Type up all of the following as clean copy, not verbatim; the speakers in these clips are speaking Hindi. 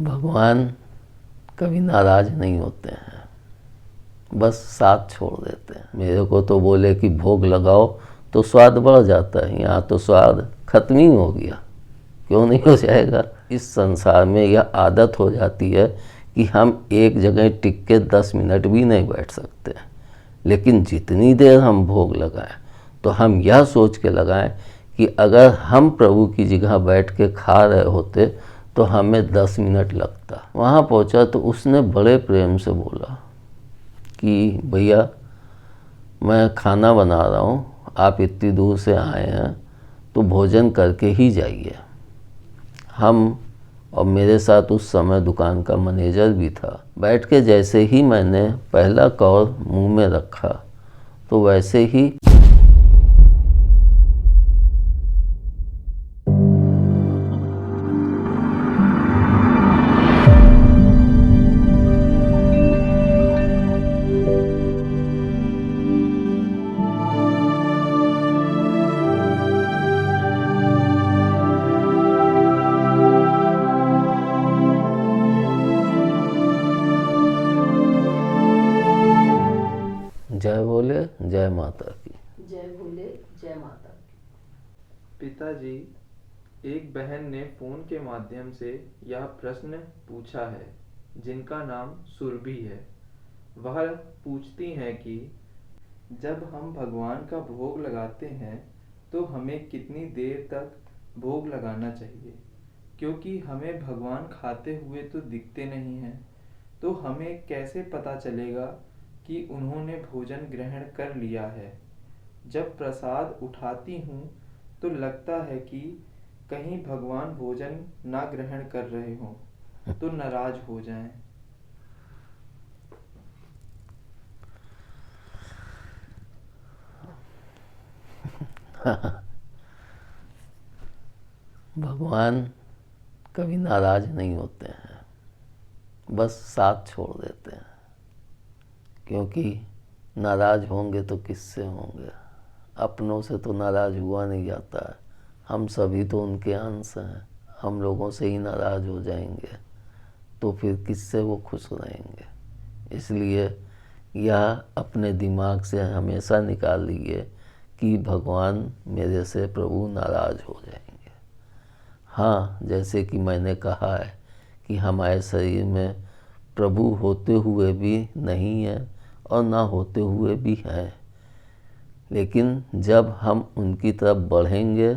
भगवान कभी नाराज नहीं होते हैं, बस साथ छोड़ देते हैं। मेरे को तो बोले कि भोग लगाओ तो स्वाद बढ़ जाता है, यहाँ तो स्वाद खत्म ही हो गया। क्यों नहीं हो जाएगा? इस संसार में यह आदत हो जाती है कि हम एक जगह टिक के 10 मिनट भी नहीं बैठ सकते। लेकिन जितनी देर हम भोग लगाएं तो हम यह सोच के लगाएं कि अगर हम प्रभु की जगह बैठ के खा रहे होते तो हमें 10 मिनट लगता। वहाँ पहुँचा तो उसने बड़े प्रेम से बोला कि भैया मैं खाना बना रहा हूँ, आप इतनी दूर से आए हैं तो भोजन करके ही जाइए। हम और मेरे साथ उस समय दुकान का मैनेजर भी था। बैठ के जैसे ही मैंने पहला कौर मुंह में रखा तो वैसे ही जय बोले जय माता की। जय बोले जय माता की। पिताजी, एक बहन ने फोन के माध्यम से यह प्रश्न पूछा है, जिनका नाम सुरभि है। वह पूछती हैं कि जब हम भगवान का भोग लगाते हैं तो हमें कितनी देर तक भोग लगाना चाहिए, क्योंकि हमें भगवान खाते हुए तो दिखते नहीं हैं, तो हमें कैसे पता चलेगा कि उन्होंने भोजन ग्रहण कर लिया है। जब प्रसाद उठाती हूँ तो लगता है कि कहीं भगवान भोजन ना ग्रहण कर रहे हों तो नाराज हो जाएं। भगवान कभी नाराज नहीं होते हैं, बस साथ छोड़ देते हैं। क्योंकि नाराज होंगे तो किससे होंगे? अपनों से तो नाराज हुआ नहीं जाता है। हम सभी तो उनके अंश हैं। हम लोगों से ही नाराज हो जाएंगे तो फिर किससे वो खुश रहेंगे? इसलिए यह अपने दिमाग से हमेशा निकाल लीजिए कि भगवान मेरे से प्रभु नाराज हो जाएंगे। हाँ, जैसे कि मैंने कहा है कि हमारे शरीर में प्रभु होते हुए भी नहीं है और ना होते हुए भी हैं, लेकिन जब हम उनकी तरफ बढ़ेंगे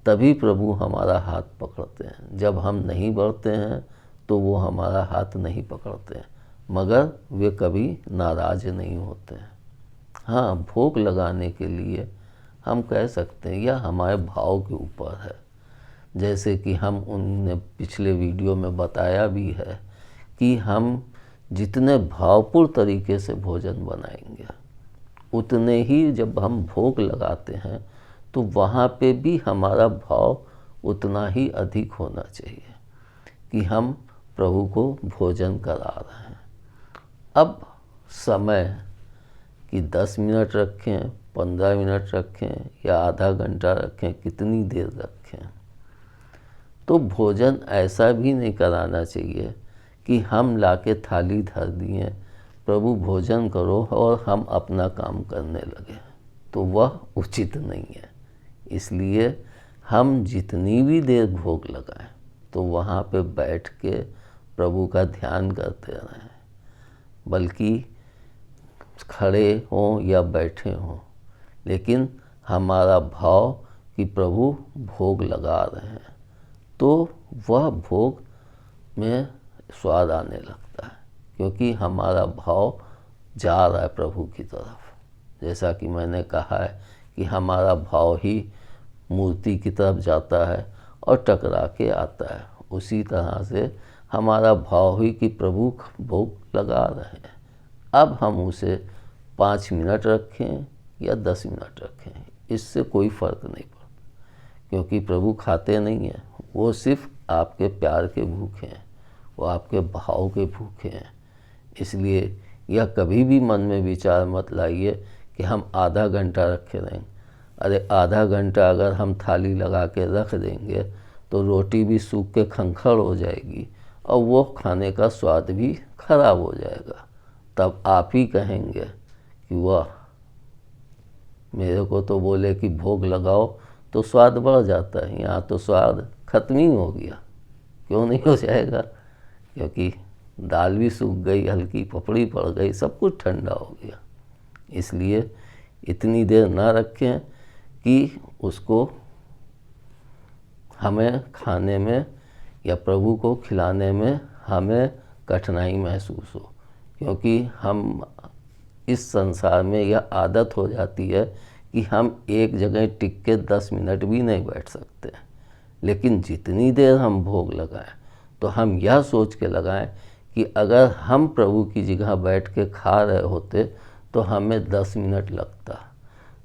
तभी प्रभु हमारा हाथ पकड़ते हैं। जब हम नहीं बढ़ते हैं तो वो हमारा हाथ नहीं पकड़ते हैं, मगर वे कभी नाराज नहीं होते हैं। हाँ, भोग लगाने के लिए हम कह सकते हैं यह हमारे भाव के ऊपर है। जैसे कि हम उनने पिछले वीडियो में बताया भी है कि हम जितने भावपूर्ण तरीके से भोजन बनाएंगे उतने ही जब हम भोग लगाते हैं तो वहाँ पे भी हमारा भाव उतना ही अधिक होना चाहिए कि हम प्रभु को भोजन करा रहे हैं। अब समय कि 10 मिनट रखें, 15 मिनट रखें या आधा घंटा रखें, कितनी देर रखें, तो भोजन ऐसा भी नहीं कराना चाहिए कि हम लाके थाली धर दिए, प्रभु भोजन करो और हम अपना काम करने लगे, तो वह उचित नहीं है। इसलिए हम जितनी भी देर भोग लगाएं तो वहाँ पे बैठ के प्रभु का ध्यान करते रहें, बल्कि खड़े हों या बैठे हों, लेकिन हमारा भाव कि प्रभु भोग लगा रहे हैं तो वह भोग में स्वाद आने लगता है, क्योंकि हमारा भाव जा रहा है प्रभु की तरफ। जैसा कि मैंने कहा है कि हमारा भाव ही मूर्ति की तरफ जाता है और टकरा के आता है, उसी तरह से हमारा भाव ही कि प्रभु भोग लगा रहे हैं। अब हम उसे 5 मिनट रखें या 10 मिनट रखें, इससे कोई फ़र्क नहीं पड़ता, क्योंकि प्रभु खाते नहीं हैं, वो सिर्फ आपके प्यार के भूखे हैं, वो आपके भाव के भूखे हैं। इसलिए यह कभी भी मन में विचार मत लाइए कि हम आधा घंटा रखे रहेंगे। अरे आधा घंटा अगर हम थाली लगा के रख देंगे तो रोटी भी सूख के खंखर हो जाएगी और वो खाने का स्वाद भी खराब हो जाएगा। तब आप ही कहेंगे कि वाह, मेरे को तो बोले कि भोग लगाओ तो स्वाद बढ़ जाता है, यहाँ तो स्वाद खत्म ही हो गया। क्यों नहीं हो जाएगा? क्योंकि दाल भी सूख गई, हल्की पपड़ी पड़ गई, सब कुछ ठंडा हो गया। इसलिए इतनी देर ना रखें कि उसको हमें खाने में या प्रभु को खिलाने में हमें कठिनाई महसूस हो। क्योंकि हम इस संसार में यह आदत हो जाती है कि हम एक जगह टिक के 10 मिनट भी नहीं बैठ सकते। लेकिन जितनी देर हम भोग लगाएं तो हम यह सोच के लगाएं कि अगर हम प्रभु की जगह बैठ के खा रहे होते तो हमें 10 मिनट लगता,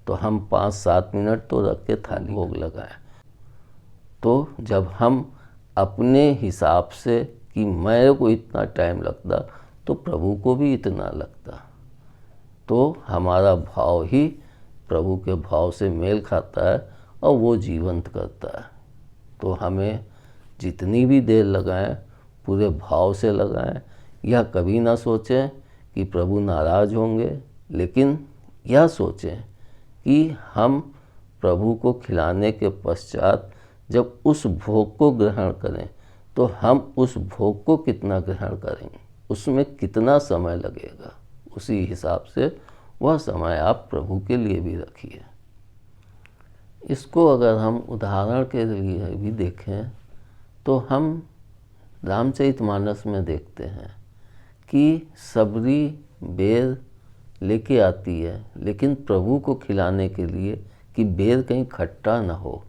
तो हम 5-7 मिनट तो रख के थाली भोग लगाएं। तो जब हम अपने हिसाब से कि मेरे को इतना टाइम लगता तो प्रभु को भी इतना लगता, तो हमारा भाव ही प्रभु के भाव से मेल खाता है और वो जीवंत करता है। तो हमें जितनी भी देर लगाएं पूरे भाव से लगाएं। यह कभी ना सोचें कि प्रभु नाराज़ होंगे, लेकिन यह सोचें कि हम प्रभु को खिलाने के पश्चात जब उस भोग को ग्रहण करें तो हम उस भोग को कितना ग्रहण करेंगे, उसमें कितना समय लगेगा, उसी हिसाब से वह समय आप प्रभु के लिए भी रखिए। इसको अगर हम उदाहरण के लिए भी देखें तो हम रामचरितमानस में देखते हैं कि सबरी बेर लेके आती है, लेकिन प्रभु को खिलाने के लिए कि बेर कहीं खट्टा ना हो,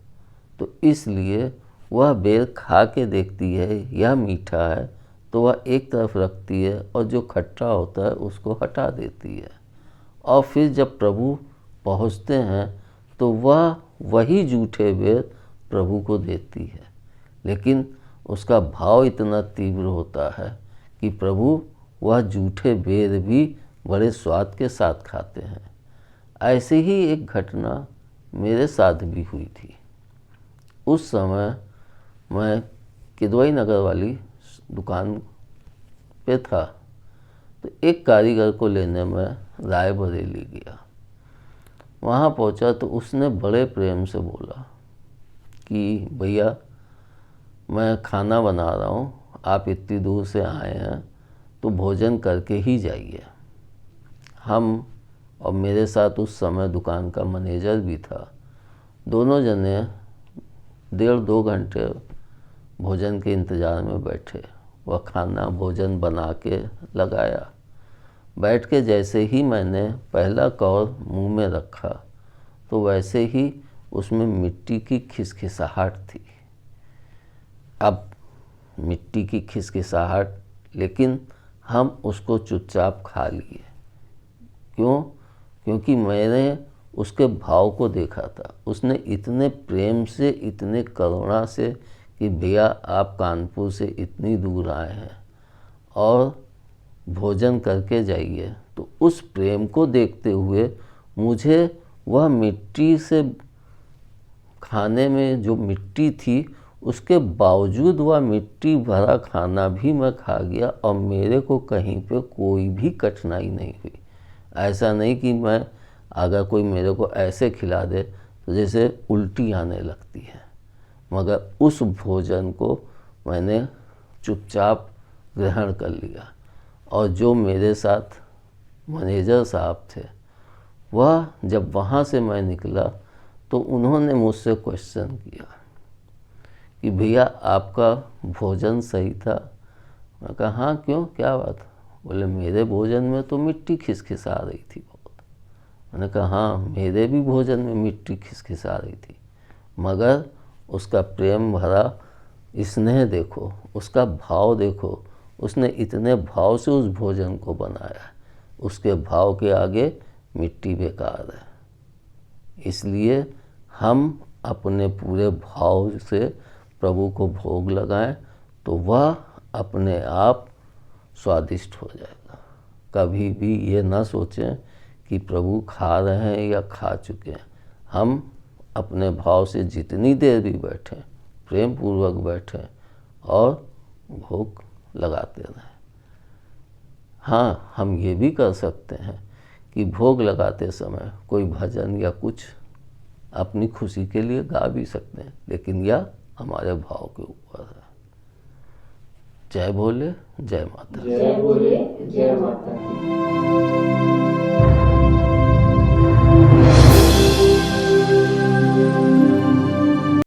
तो इसलिए वह बेर खा के देखती है यह मीठा है तो वह एक तरफ रखती है और जो खट्टा होता है उसको हटा देती है। और फिर जब प्रभु पहुँचते हैं तो वह वही जूठे बेर प्रभु को देती है, लेकिन उसका भाव इतना तीव्र होता है कि प्रभु वह जूठे बेर भी बड़े स्वाद के साथ खाते हैं। ऐसे ही एक घटना मेरे साथ भी हुई थी। उस समय मैं किदवई नगर वाली दुकान पे था, तो एक कारीगर को लेने में रायबरेली गया। वहाँ पहुँचा तो उसने बड़े प्रेम से बोला कि भैया मैं खाना बना रहा हूँ, आप इतनी दूर से आए हैं तो भोजन करके ही जाइए। हम और मेरे साथ उस समय दुकान का मैनेजर भी था, दोनों जने 1.5-2 घंटे भोजन के इंतज़ार में बैठे। वह खाना भोजन बना के लगाया। बैठ के जैसे ही मैंने पहला कौर मुंह में रखा तो वैसे ही उसमें मिट्टी की खिसखिसाहट थी। अब मिट्टी की खिसखिसाहट, लेकिन हम उसको चुपचाप खा लिए। क्यों? क्योंकि मैंने उसके भाव को देखा था। उसने इतने प्रेम से, इतने करुणा से कि भैया आप कानपुर से इतनी दूर आए हैं और भोजन करके जाइए, तो उस प्रेम को देखते हुए मुझे वह मिट्टी से खाने में जो मिट्टी थी उसके बावजूद वह मिट्टी भरा खाना भी मैं खा गया और मेरे को कहीं पे कोई भी कठिनाई नहीं हुई। ऐसा नहीं कि मैं अगर कोई मेरे को ऐसे खिला दे तो जैसे उल्टी आने लगती है, मगर उस भोजन को मैंने चुपचाप ग्रहण कर लिया। और जो मेरे साथ मैनेजर साहब थे, वह जब वहाँ से मैं निकला तो उन्होंने मुझसे क्वेश्चन किया कि भैया आपका भोजन सही था। मैं कहा हाँ, क्यों, क्या बात? बोले मेरे भोजन में तो मिट्टी खिसखिसा रही थी बहुत। मैंने कहा हाँ, मेरे भी भोजन में मिट्टी खिसखिसा रही थी, मगर उसका प्रेम भरा स्नेह देखो, उसका भाव देखो। उसने इतने भाव से उस भोजन को बनाया, उसके भाव के आगे मिट्टी बेकार है। इसलिए हम अपने पूरे भाव से प्रभु को भोग लगाएं तो वह अपने आप स्वादिष्ट हो जाएगा। कभी भी ये ना सोचें कि प्रभु खा रहे हैं या खा चुके हैं। हम अपने भाव से जितनी देर भी बैठें प्रेम पूर्वक बैठें और भोग लगाते रहें। हाँ, हम ये भी कर सकते हैं कि भोग लगाते समय कोई भजन या कुछ अपनी खुशी के लिए गा भी सकते हैं, लेकिन यह हमारे भाव के ऊपर है। जय भोले, जय माता। जय भोले जय माता दी।